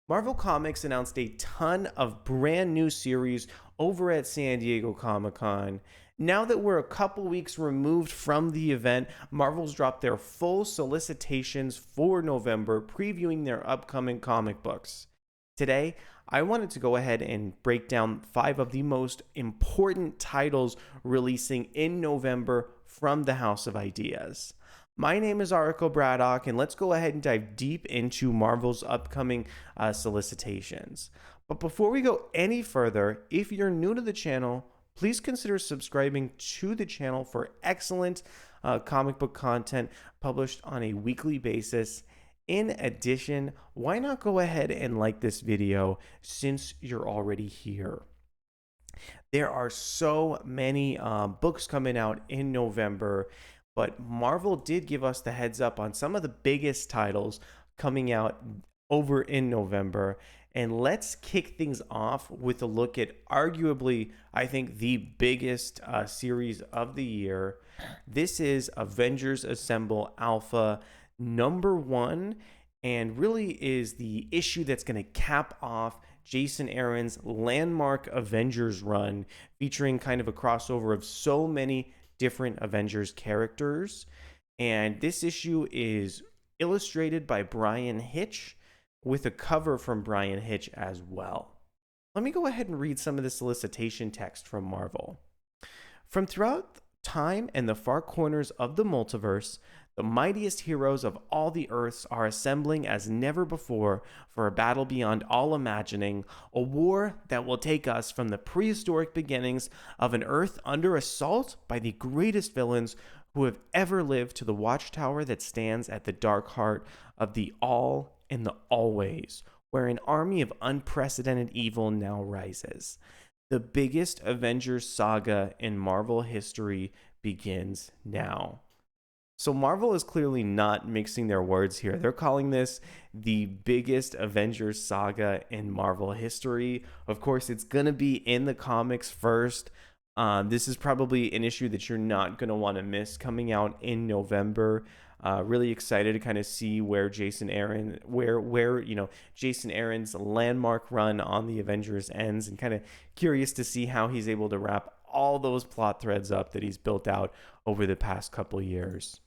Marvel Comics announced a ton of brand new series over at San Diego Comic-Con. Now that we're a couple weeks removed from the event, Marvel's dropped their full solicitations for November, previewing their upcoming comic books. Today, I wanted to go ahead and break down 5 of the most important titles releasing in November from the House of Ideas. My name is Arico Braddock, and let's go ahead and dive deep into Marvel's upcoming solicitations. But before we go any further, if you're new to the channel, please consider subscribing to the channel for excellent comic book content published on a weekly basis. In addition, why not go ahead and like this video since you're already here? There are so many books coming out in November, but Marvel did give us the heads up on some of the biggest titles coming out over in November. And let's kick things off with a look at arguably, I think, the biggest series of the year. This is Avengers Assemble Alpha #1, and really is the issue that's going to cap off Jason Aaron's landmark Avengers run, featuring kind of a crossover of so many different Avengers characters. And this issue is illustrated by BRYAN HITCH with a cover from BRYAN HITCH as well. Let me go ahead and read some of the solicitation text from Marvel. From throughout time and the far corners of the multiverse, the mightiest heroes of all the Earths are assembling as never before for a battle beyond all imagining, a war that will take us from the prehistoric beginnings of an Earth under assault by the greatest villains who have ever lived to the watchtower that stands at the dark heart of the all and the always, where an army of unprecedented evil now rises. The biggest Avengers saga in Marvel history begins now. So Marvel is clearly not mixing their words here. They're calling this the biggest Avengers saga in Marvel history. Of course, it's going to be in the comics first. This is probably an issue that you're not going to want to miss coming out in November. Really excited to kind of see where Jason Aaron's landmark run on the Avengers ends, and kind of curious to see how he's able to wrap all those plot threads up that he's built out over the past couple years.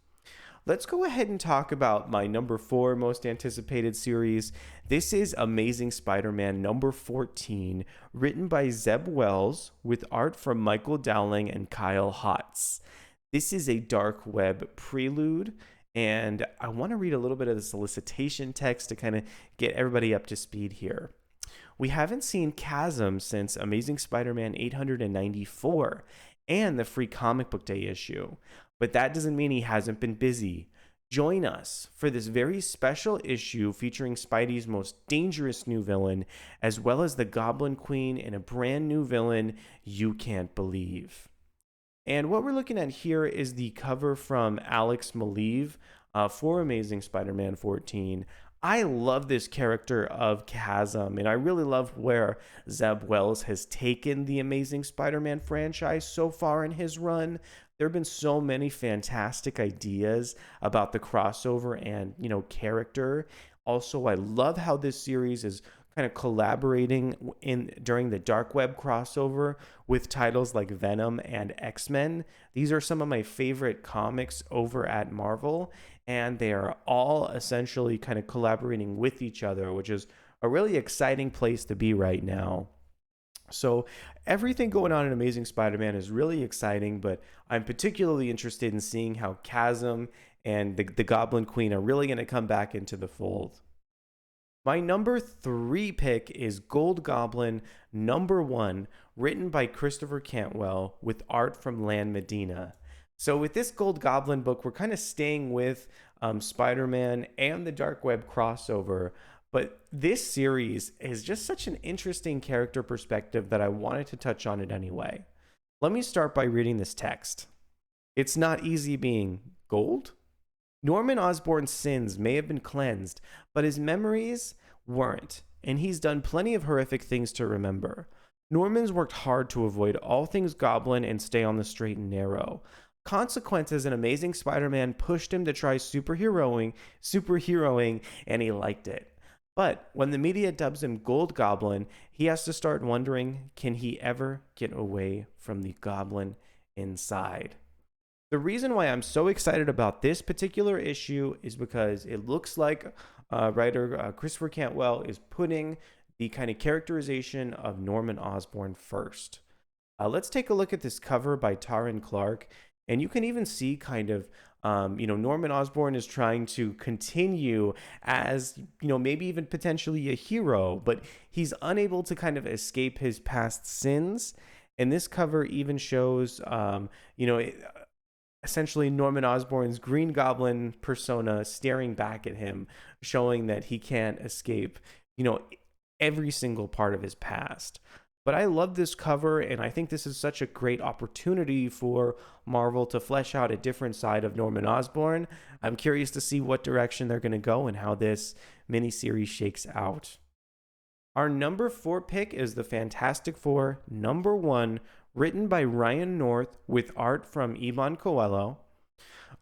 Let's go ahead and talk about my #4 most anticipated series. This is Amazing Spider-Man #14, written by Zeb Wells with art from Michael Dowling and Kyle HOTZ. This is a dark web prelude, and I want to read a little bit of the solicitation text to kind of get everybody up to speed here. We haven't seen Chasm since Amazing Spider-Man 894 and the free comic book day issue. But that doesn't mean he hasn't been busy. Join us for this very special issue featuring Spidey's most dangerous new villain, as well as the Goblin Queen and a brand new villain you can't believe. And what we're looking at here is the cover from Alex Maleev for Amazing Spider-Man 14. I love this character of Chasm, and I really love where Zeb Wells has taken the Amazing Spider-Man franchise so far in his run. There have been so many fantastic ideas about the crossover and, character. Also, I love how this series is kind of collaborating during the dark web crossover with titles like Venom and X-Men. These are some of my favorite comics over at Marvel, and they are all essentially kind of collaborating with each other, which is a really exciting place to be right now. So everything going on in Amazing Spider-Man is really exciting, but I'm particularly interested in seeing how Chasm and the Goblin Queen are really going to come back into the fold. My #3 pick is Gold Goblin #1, written by Christopher Cantwell with art from MEDINA. So with this Gold Goblin book, we're kind of staying with Spider-Man and the dark web crossover. But this series is just such an interesting character perspective that I wanted to touch on it anyway. Let me start by reading this text. It's not easy being gold. Norman Osborn's sins may have been cleansed, but his memories weren't, and he's done plenty of horrific things to remember. Norman's worked hard to avoid all things goblin and stay on the straight and narrow. Consequences and Amazing Spider-Man pushed him to try superheroing, and he liked it. But when the media dubs him Gold Goblin, he has to start wondering, can he ever get away from the goblin inside? The reason why I'm so excited about this particular issue is because it looks like writer Christopher Cantwell is putting the kind of characterization of Norman Osborn first. Let's take a look at this cover by Taryn Clark, and you can even see kind of Norman Osborn is trying to continue as, maybe even potentially a hero, but he's unable to kind of escape his past sins. And this cover even shows, essentially Norman Osborn's Green Goblin persona staring back at him, showing that he can't escape, every single part of his past. But I love this cover, and I think this is such a great opportunity for Marvel to flesh out a different side of Norman Osborn. I'm curious to see what direction they're going to go and how this miniseries shakes out. Our number 4 pick is the Fantastic Four #1, written by Ryan North with art from IBAN COELLO.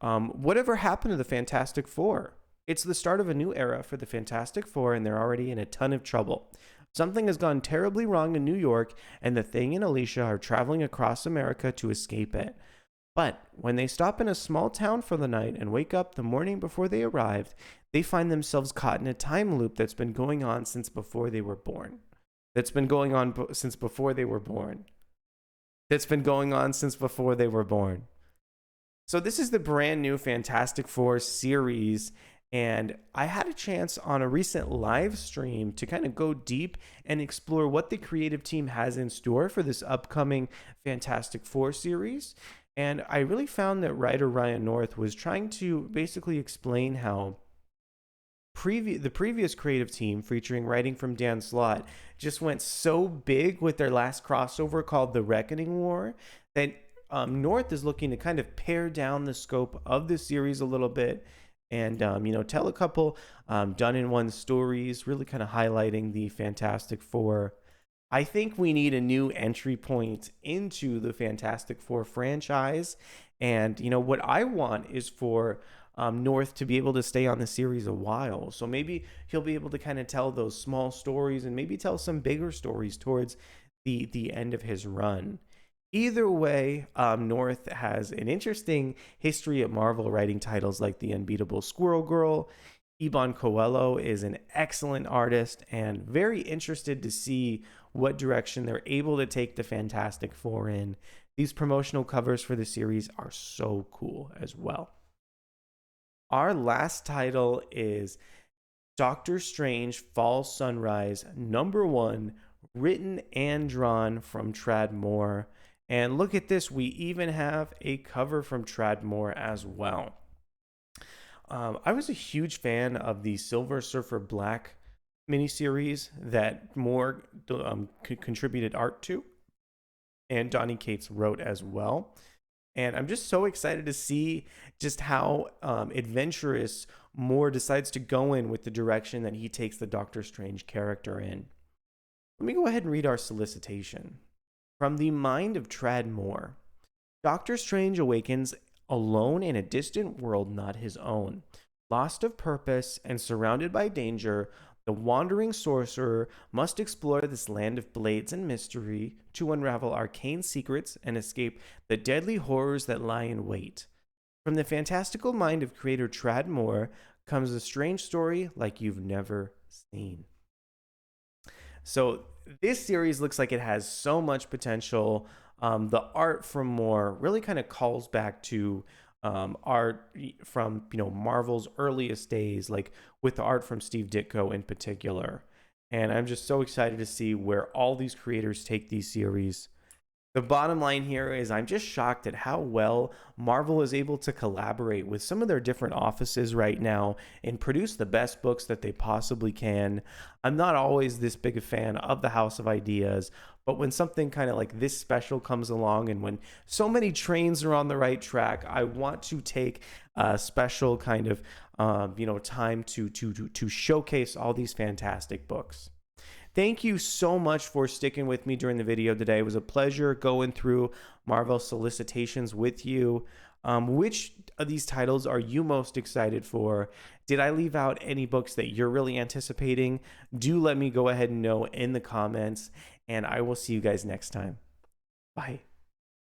Whatever happened to the Fantastic Four? It's the start of a new era for the Fantastic Four, and they're already in a ton of trouble. Something has gone terribly wrong in New York, and the Thing and Alicia are traveling across America to escape it. But when they stop in a small town for the night and wake up the morning before they arrived, they find themselves caught in a time loop that's been going on since before they were born. That's been going on since before they were born. That's been going on since before they were born. So this is the brand new Fantastic Four series, and I had a chance on a recent live stream to kind of go deep and explore what the creative team has in store for this upcoming Fantastic Four series. And I really found that writer Ryan North was trying to basically explain how the previous creative team, featuring writing from Dan Slott, just went so big with their last crossover called The Reckoning War that North is looking to kind of pare down the scope of the series a little bit and tell a couple done-in-one stories, really kind of highlighting the Fantastic Four. I think we need a new entry point into the Fantastic Four franchise. And, what I want is for North to be able to stay on the series a while. So maybe he'll be able to kind of tell those small stories and maybe tell some bigger stories towards the end of his run. Either way, North has an interesting history at Marvel, writing titles like The Unbeatable Squirrel Girl. IBAN COELLO is an excellent artist, and very interested to see what direction they're able to take the Fantastic Four in. These promotional covers for the series are so cool as well. Our last title is Doctor Strange Fall Sunrise #1, written and drawn from Tradd Moore. And look at this, we even have a cover from Tradd Moore as well. I was a huge fan of the Silver Surfer Black miniseries that Moore contributed art to, and Donny Cates wrote as well. And I'm just so excited to see just how adventurous Moore decides to go in with the direction that he takes the Doctor Strange character in. Let me go ahead and read our solicitation. From the mind of Tradd Moore, Doctor Strange awakens alone in a distant world not his own. Lost of purpose and surrounded by danger, the wandering sorcerer must explore this land of blades and mystery to unravel arcane secrets and escape the deadly horrors that lie in wait. From the fantastical mind of creator Tradd Moore comes a strange story like you've never seen. So this series looks like it has so much potential. The art from Moore really kind of calls back to art from Marvel's earliest days, like with the art from Steve Ditko in particular. And I'm just so excited to see where all these creators take these series. The bottom line here is I'm just shocked at how well Marvel is able to collaborate with some of their different offices right now and produce the best books that they possibly can. I'm not always this big a fan of the House of Ideas, but when something kind of like this special comes along and when so many trains are on the right track, I want to take a special kind of time to showcase all these fantastic books. Thank you so much for sticking with me during the video today. It was a pleasure going through Marvel solicitations with you. Which of these titles are you most excited for? Did I leave out any books that you're really anticipating? Do let me go ahead and know in the comments, and I will see you guys next time. Bye.